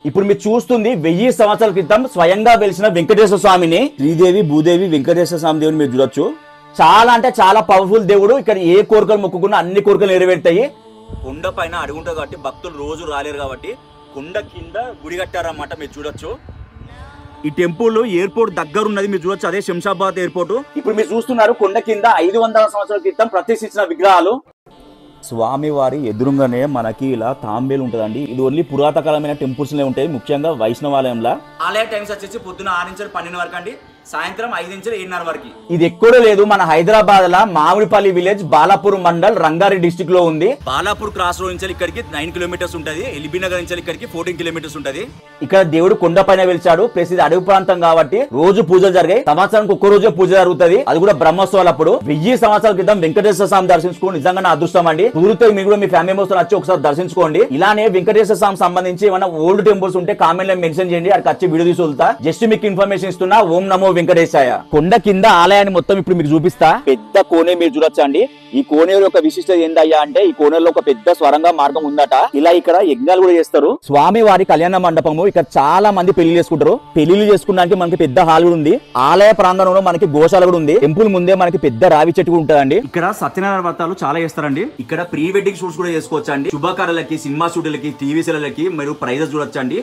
ఇప్పుడు మీరు చూస్తుంది 1000 సంవత్సరాల క్రితం స్వయంగా వెలిసిన వెంకటేశ్వర స్వామిని. శ్రీదేవి భూదేవి వెంకటేశ్వర స్వామి దేవుని మీరు చూడొచ్చు. చాలా అంటే చాలా పవర్ఫుల్ దేవుడు. ఇక్కడ ఏ కోరికలు మొక్కుకున్నా అన్ని కోరికలు నెరవేరుతాయి. కొండ పైన అడుగుంటారు కాబట్టి భక్తులు రోజు రాలేరు కాబట్టి కొండ కింద గుడి కట్టారన్నమాట. మీరు చూడొచ్చు. ఈ టెంపుల్ ఎయిర్పోర్ట్ దగ్గర ఉన్నది మీరు చూడొచ్చు. అదే శంషాబాద్ ఎయిర్పోర్ట్. ఇప్పుడు మీరు చూస్తున్నారు కొండ కింద 500 సంవత్సరాల క్రితం ప్రతిష్ఠించిన విగ్రహాలు. స్వామి వారి ఎదురుగానే మనకి ఇలా తాంబేలు ఉంటదండి. ఇది ఓన్లీ పురాతకాలమైన టెంపుల్స్ ఉంటాయి, ముఖ్యంగా వైష్ణవాలయంలో. ఆలయ టైమ్స్ వచ్చేసి పొద్దున 6 నుంచి 12 వరకు అండి, సాయంత్రం 5 నుంచి 7:30 వరకు. ఇది ఎక్కడో లేదు, మన హైదరాబాద్ లా మామిడిపల్లి విలేజ్ బాలాపూర్ మండల్ రంగారెడ్డి డిస్ట్రిక్ట్ లో ఉంది. బాలాపూర్ క్రాస్ రోడ్ నుంచి ఇక్కడికి 9 కిలోమీటర్స్ ఉంటది. ఎల్బీ నగర్ నుంచి ఇక్కడికి 14 కిలోమీటర్స్ ఉంటది. ఇక్కడ దేవుడు కొండ పైన వెలిచాడు. ప్లస్ ఇది అడవి ప్రాంతం కాబట్టి రోజు పూజలు జరిగాయి. సంవత్సరానికి ఒక్క రోజే పూజ జరుగుతుంది, అది కూడా బ్రహ్మోత్సవాలు అప్పుడు. 1000 సంవత్సరాల క్రితం వెంకటేశ్వర స్వామి దర్శించుకోండి, నిజంగా నా అదృష్టం అండి. కుదిరితే మీరు కూడా మీ ఫ్యామిలీ మెంబర్స్ వచ్చి ఒకసారి దర్శించుకోండి. ఇలానే వెంకటేశ్వర స్వామి సంబంధించి ఏమైనా ఓల్డ్ టెంపుల్స్ ఉంటే కామెంట్ లో మెన్షన్ చేయండి, అక్కడికి వచ్చి వీడియో తీసి వదులుతా. జస్ట్ మీకు ఇన్ఫర్మేషన్ ఇస్తున్నా. ఓం నమో వెంకటేశాయ. కొండ కింద ఆలయాన్ని మొత్తం ఇప్పుడు మీకు చూపిస్తా. పెద్ద కోనే మీరు చూడొచ్చు అండి. ఈ కోనేరు యొక్క విశిష్టత ఏందయ్యా అంటే ఈ కోనేరులో ఒక పెద్ద స్వరంగ మార్గం ఉందట. ఇలా ఇక్కడ యజ్ఞాలు కూడా చేస్తారు. స్వామి వారి కళ్యాణ మండపము. ఇక్కడ చాలా మంది పెళ్లి చేసుకుంటారు. పెళ్లిళ్ళు చేసుకోవడానికి మనకి పెద్ద హాల్ కూడా ఉంది. ఆలయ ప్రాంగణంలో మనకి గోశాల కూడా ఉంది. టెంపుల్ ముందే మనకి పెద్ద రావి చెట్టు కూడా ఉంటదండి. ఇక్కడ సత్యనారాయణ వ్రతాలు చాలా చేస్తారండి. ఇక్కడ ప్రీ వెడ్డింగ్ షూట్స్ కూడా చేసుకోవచ్చు అండి. శుభకార్యాలకి, సినిమా షూట్లకి, టీవీ సీరియల్కి మీరు ప్రైజెస్ చూడొచ్చండి.